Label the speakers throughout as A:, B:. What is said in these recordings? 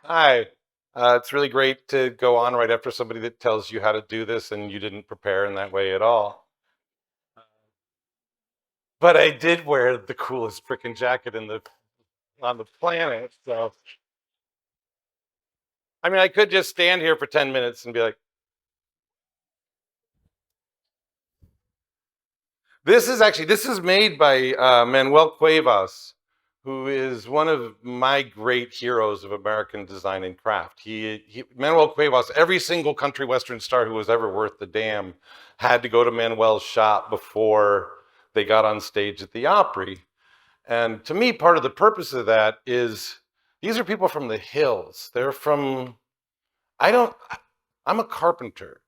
A: Hi. It's really great to go on right after somebody that tells you how to do this and you didn't prepare in that way at all. But I did wear the coolest freaking jacket on the planet. So, I mean, I could just stand here for 10 minutes and be like, this is made by Manuel Cuevas, who is one of my great heroes of American design and craft. Manuel Cuevas, every single country western star who was ever worth the damn had to go to Manuel's shop before they got on stage at the Opry. And to me, part of the purpose of that is these are people from the hills. They're from, I don't, I'm a carpenter.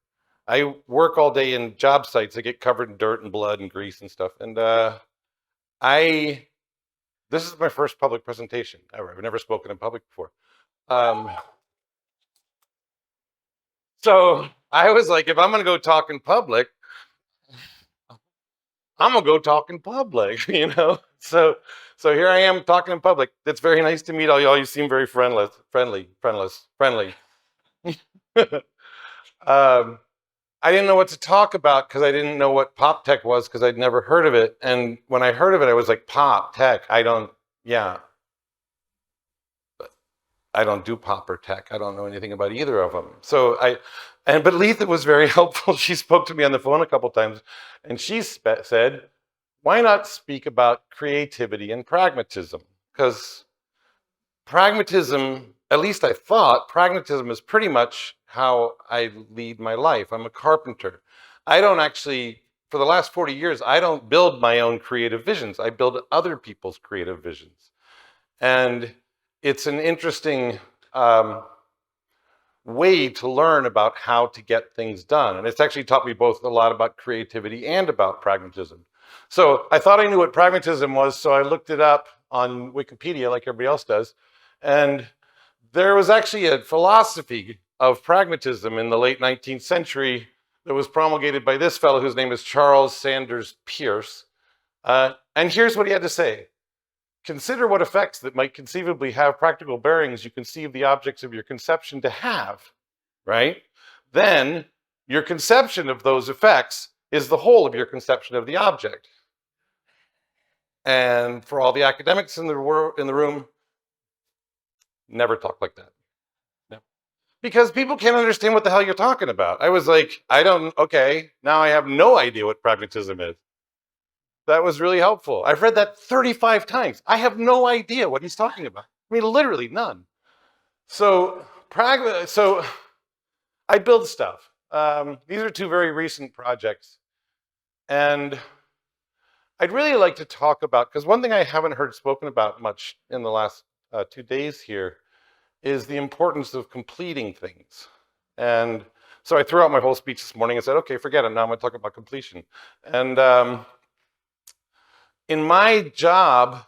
A: I work all day in job sites. I get covered in dirt and blood and grease and stuff. And I, this is my first public presentation ever. I've never spoken in public before. Um, so I was like, if I'm going to go talk in public, I'm going to go talk in public, you know? So here I am talking in public. It's very nice to meet all y'all. You seem very friendly. um, I didn't know what to talk about because I didn't know what PopTech was because I'd never heard of it. And when I heard of it, I was like, PopTech. Yeah, I don't do pop or tech. I don't know anything about either of them. But Letha was very helpful. She spoke to me on the phone a couple times, and she said, "Why not speak about creativity and pragmatism? Because pragmatism, at least I thought, pragmatism is pretty much how I lead my life. I'm a carpenter. I don't actually, for the last 40 years, I don't build my own creative visions. I build other people's creative visions. And it's an interesting way to learn about how to get things done. And it's actually taught me both a lot about creativity and about pragmatism. So I thought I knew what pragmatism was, so I looked it up on Wikipedia like everybody else does. And there was actually a philosophy of pragmatism in the late 19th century that was promulgated by this fellow whose name is Charles Sanders Peirce. And here's what he had to say. Consider what effects that might conceivably have practical bearings you conceive the objects of your conception to have, right? Then your conception of those effects is the whole of your conception of the object. And for all the academics in the room, never talk like that. No. Because people can't understand what the hell you're talking about. I was like, okay, now I have no idea what pragmatism is. That was really helpful. I've read that 35 times. I have no idea what he's talking about. I mean, literally none. So I build stuff. These are two very recent projects. And I'd really like to talk about, because one thing I haven't heard spoken about much in the last 2 days here is the importance of completing things. And so I threw out my whole speech this morning and said, okay, forget it. Now I'm going to talk about completion. And in my job,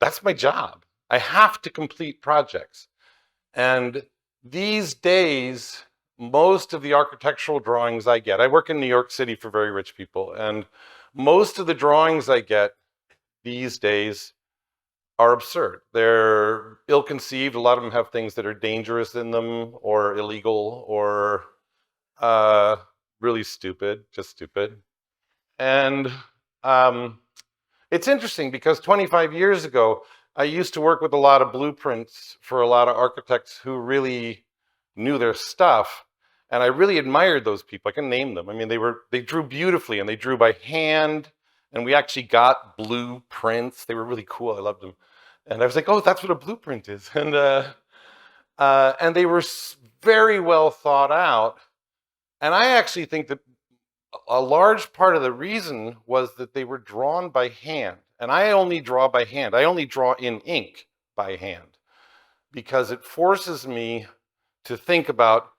A: that's my job. I have to complete projects. And these days, most of the architectural drawings I get, I work in New York City for very rich people, and most of the drawings I get these days are absurd. They're ill-conceived. A lot of them have things that are dangerous in them or illegal or really stupid, just stupid. And it's interesting because 25 years ago, I used to work with a lot of blueprints for a lot of architects who really knew their stuff. And I really admired those people. I can name them. I mean, they drew beautifully and they drew by hand. And we actually got blueprints. They were really cool. I loved them. And I was like, oh, that's what a blueprint is. And they were very well thought out. And I actually think that a large part of the reason was that they were drawn by hand. And I only draw by hand. I only draw in ink by hand because it forces me to think about,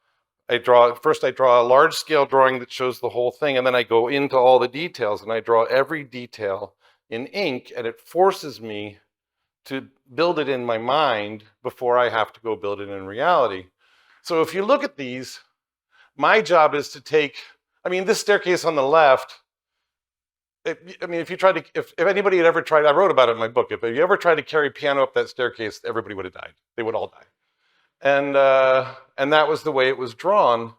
A: first I draw a large scale drawing that shows the whole thing, and then I go into all the details and I draw every detail in ink, and it forces me to build it in my mind before I have to go build it in reality. So if you look at these, my job is to take, I mean, this staircase on the left, if anybody had ever tried, I wrote about it in my book, if you ever tried to carry piano up that staircase, everybody would have died. They would all die. And that was the way it was drawn.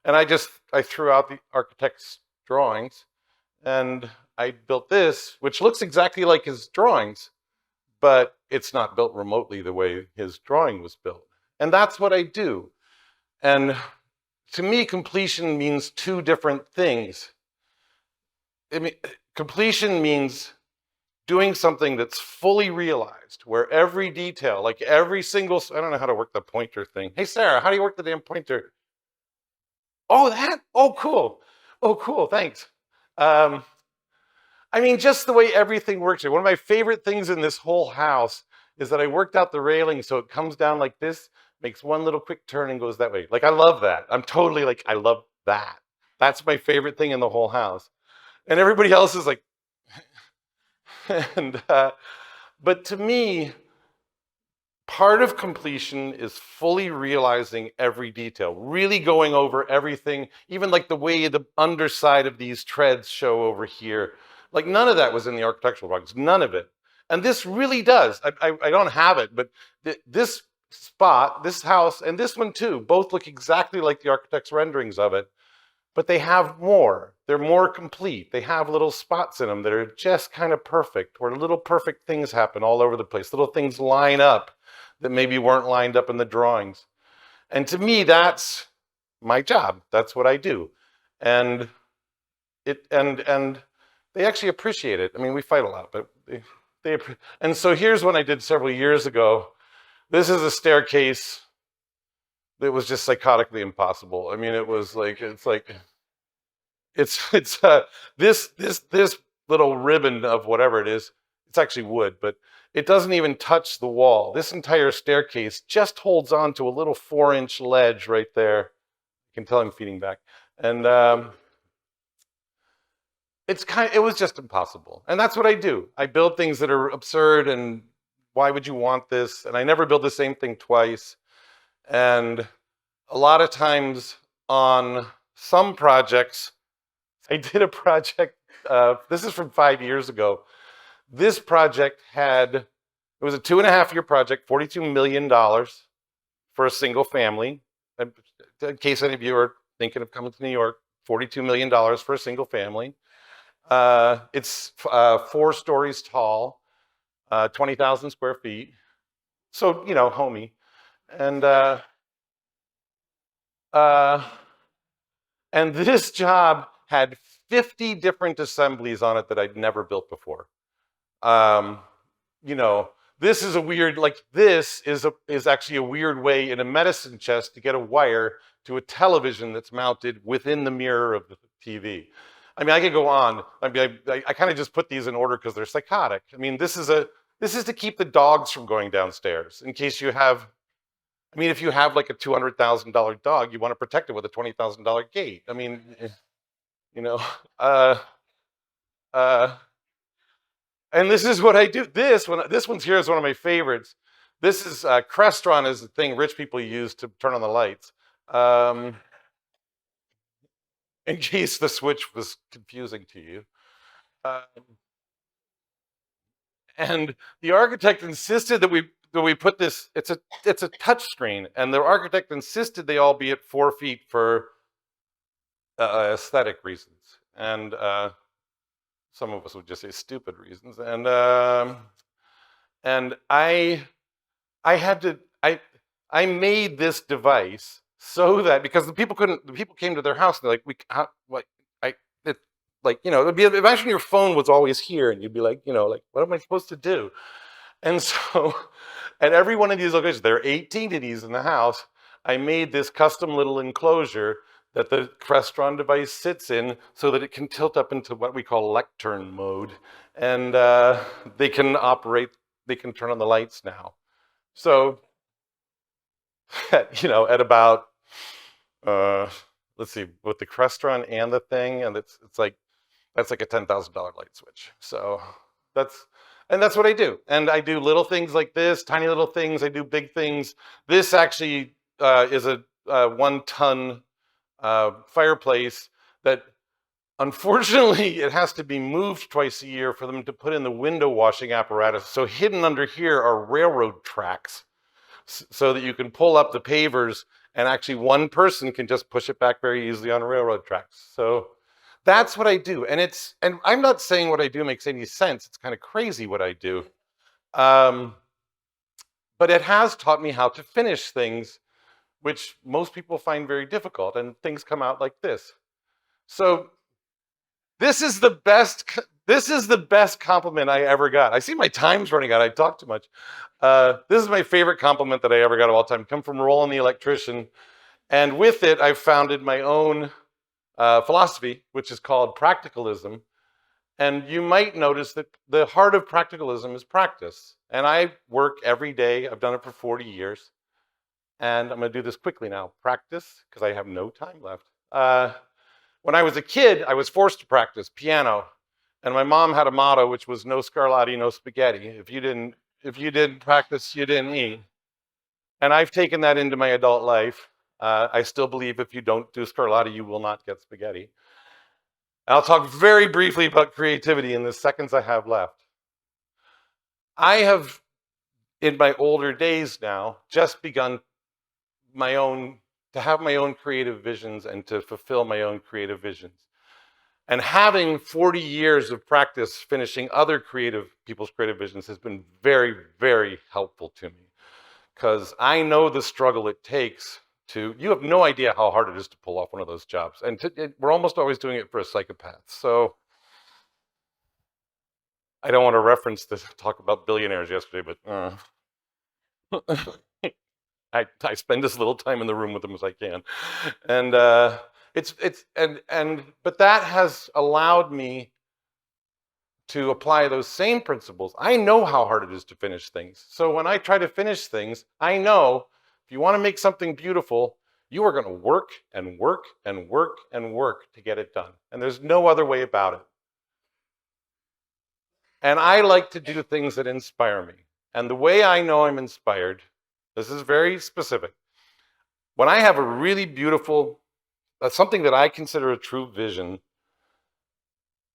A: And I threw out the architect's drawings, and I built this, which looks exactly like his drawings, but it's not built remotely the way his drawing was built. And that's what I do. And to me, completion means two different things. I mean, completion means doing something that's fully realized, where every detail, like every single, I don't know how to work the pointer thing. Hey, Sarah, how do you work the damn pointer? Oh, that? Oh, cool. Oh, cool. Thanks. I mean, just the way everything works here. One of my favorite things in this whole house is that I worked out the railing so it comes down like this, makes one little quick turn and goes that way. Like, I love that. I'm totally like, I love that. That's my favorite thing in the whole house. And everybody else is like, and, but to me, part of completion is fully realizing every detail, really going over everything, even like the way the underside of these treads show over here. Like none of that was in the architectural drawings, none of it. And this really does. I don't have it, but this spot, this house, and this one too, both look exactly like the architect's renderings of it, but they have more. They're more complete. They have little spots in them that are just kind of perfect, where little perfect things happen all over the place. Little things line up that maybe weren't lined up in the drawings. And to me, that's my job. That's what I do. And they actually appreciate it. I mean, we fight a lot, but and so here's one I did several years ago. This is a staircase that was just psychotically impossible. I mean, it was like, this little ribbon of whatever it is, it's actually wood, but it doesn't even touch the wall. This entire staircase just holds on to a little 4-inch ledge right there. You can tell I'm feeding back. And it was just impossible. And that's what I do. I build things that are absurd, and why would you want this? And I never build the same thing twice. And a lot of times on some projects, I did a project, this is from 5 years ago. This project it was a 2.5-year project, $42 million for a single family. In case any of you are thinking of coming to New York, $42 million for a single family. It's 4 stories tall, 20,000 square feet. So, you know, homey. And this job had 50 different assemblies on it that I'd never built before. You know, this is a weird, like this is actually a weird way in a medicine chest to get a wire to a television that's mounted within the mirror of the TV. I mean, I could go on. I mean, I kind of just put these in order because they're psychotic. I mean, this is to keep the dogs from going downstairs in case you have. I mean, if you have like a $200,000 dog, you want to protect it with a $20,000 gate. I mean, you know, and this is what I do. This one's here is one of my favorites. This is Crestron is the thing rich people use to turn on the lights. In case the switch was confusing to you. And the architect insisted that we put this, it's a touch screen, and the architect insisted they all be at 4 feet for aesthetic reasons. And some of us would just say stupid reasons. And I made this device so that, because the people came to their house and they're like, you know, it'd be, imagine your phone was always here and you'd be like, you know, like, what am I supposed to do? And so, at every one of these locations, there are 18 of these in the house, I made this custom little enclosure that the Crestron device sits in so that it can tilt up into what we call lectern mode. And they can turn on the lights now. So, you know, at about, let's see, with the Crestron and the thing, and it's like, that's like a $10,000 light switch. So that's what I do. And I do little things like this, tiny little things. I do big things. This actually is a 1-ton fireplace that, unfortunately, it has to be moved twice a year for them to put in the window washing apparatus. So hidden under here are railroad tracks. so that you can pull up the pavers and actually one person can just push it back very easily on railroad tracks. So that's what I do. And I'm not saying what I do makes any sense. It's kind of crazy what I do. Um, but it has taught me how to finish things, which most people find very difficult, and things come out like this. So this is the best compliment I ever got. I see my time's running out. I talk too much. This is my favorite compliment that I ever got of all time. Come from Roland the electrician, and with it, I've founded my own philosophy, which is called Pragmatism. And you might notice that the heart of Pragmatism is practice. And I work every day. I've done it for 40 years. And I'm going to do this quickly now. Practice, because I have no time left. When I was a kid, I was forced to practice piano. And my mom had a motto, which was no scarlatti, no spaghetti. If you didn't practice, you didn't eat. And I've taken that into my adult life. I still believe if you don't do scarlatti, you will not get spaghetti. And I'll talk very briefly about creativity in the seconds I have left. I have, in my older days now, just begun to have my own creative visions and to fulfill my own creative visions. And having 40 years of practice finishing other people's creative visions has been very, very helpful to me. Because I know the struggle it takes you have no idea how hard it is to pull off one of those jobs. And we're almost always doing it for a psychopath. So I don't want to reference this talk about billionaires yesterday, but I spend as little time in the room with them as I can. And but that has allowed me to apply those same principles. I know how hard it is to finish things. So when I try to finish things, I know if you want to make something beautiful, you are going to work and work and work and work to get it done. And there's no other way about it. And I like to do things that inspire me. And the way I know I'm inspired, this is very specific. When I have a really beautiful, something that I consider a true vision,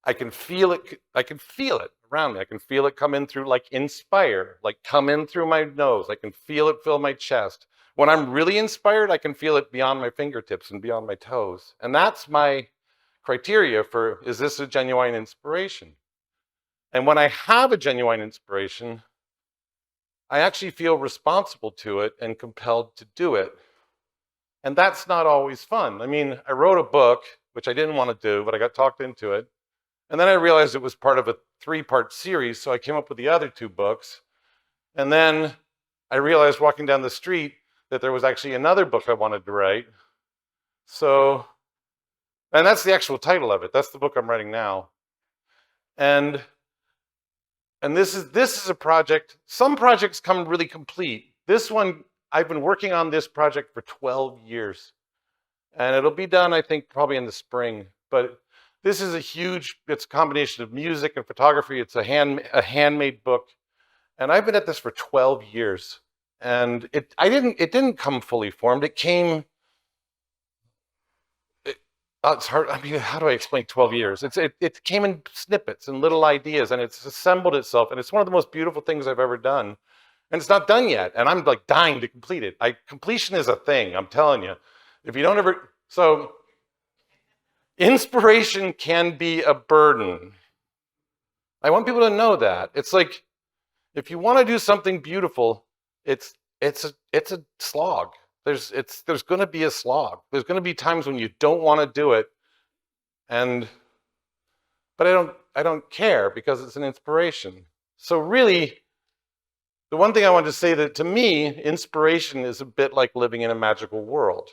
A: I can feel it. I can feel it around me. I can feel it come in through, like inspire, like come in through my nose. I can feel it fill my chest. When I'm really inspired, I can feel it beyond my fingertips and beyond my toes. And that's my criteria for, is this a genuine inspiration? And when I have a genuine inspiration, I actually feel responsible to it and compelled to do it. And that's not always fun. I mean, I wrote a book, which I didn't want to do, but I got talked into it. And then I realized it was part of a 3-part series, so I came up with the other 2 books. And then I realized walking down the street that there was actually another book I wanted to write. So, and that's the actual title of it. That's the book I'm writing now. And this is a project. Some projects come really complete. This one, I've been working on this project for 12 years. And it'll be done, I think, probably in the spring. But this is it's a combination of music and photography. It's a handmade book. And I've been at this for 12 years. And it didn't come fully formed. It came, it's hard. I mean, how do I explain 12 years? It came in snippets and little ideas, and it's assembled itself. And it's one of the most beautiful things I've ever done. And it's not done yet. And I'm like dying to complete it. Completion is a thing, I'm telling you. If you don't ever, so inspiration can be a burden. I want people to know that. It's like, if you want to do something beautiful, it's a slog. There's going to be a slog. There's going to be times when you don't want to do it, but I don't care because it's an inspiration. So really, the one thing I want to say that to me, inspiration is a bit like living in a magical world,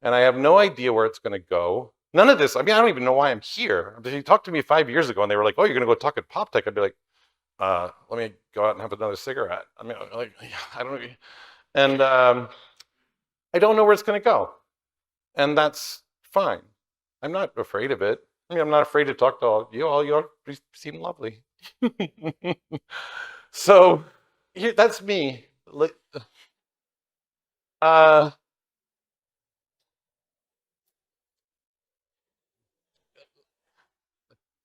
A: and I have no idea where it's going to go. None of this. I mean, I don't even know why I'm here. If you talked to me 5 years ago and they were like, "Oh, you're going to go talk at PopTech," I'd be like, "Let me go out and have another cigarette." I mean, like, I don't know. And I don't know where it's going to go. And that's fine. I'm not afraid of it. I mean, I'm not afraid to talk to all you. All you seem lovely. So that's me. Uh,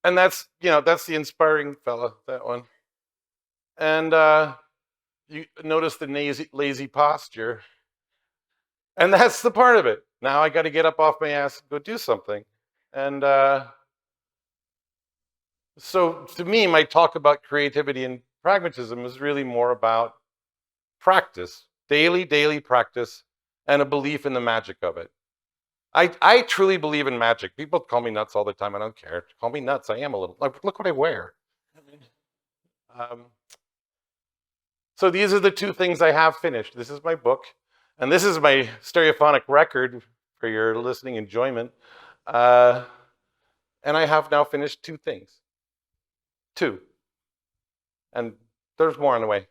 A: and that's the inspiring fella, that one. And You notice the lazy posture. And that's the part of it. Now I got to get up off my ass and go do something. And so to me, my talk about creativity and pragmatism is really more about practice, daily practice, and a belief in the magic of it. I truly believe in magic. People call me nuts all the time. I don't care. Call me nuts. I am a little. Like, look what I wear. So these are the two things I have finished. This is my book, and this is my stereophonic record for your listening enjoyment. And I have now finished two things. Two. And there's more on the way.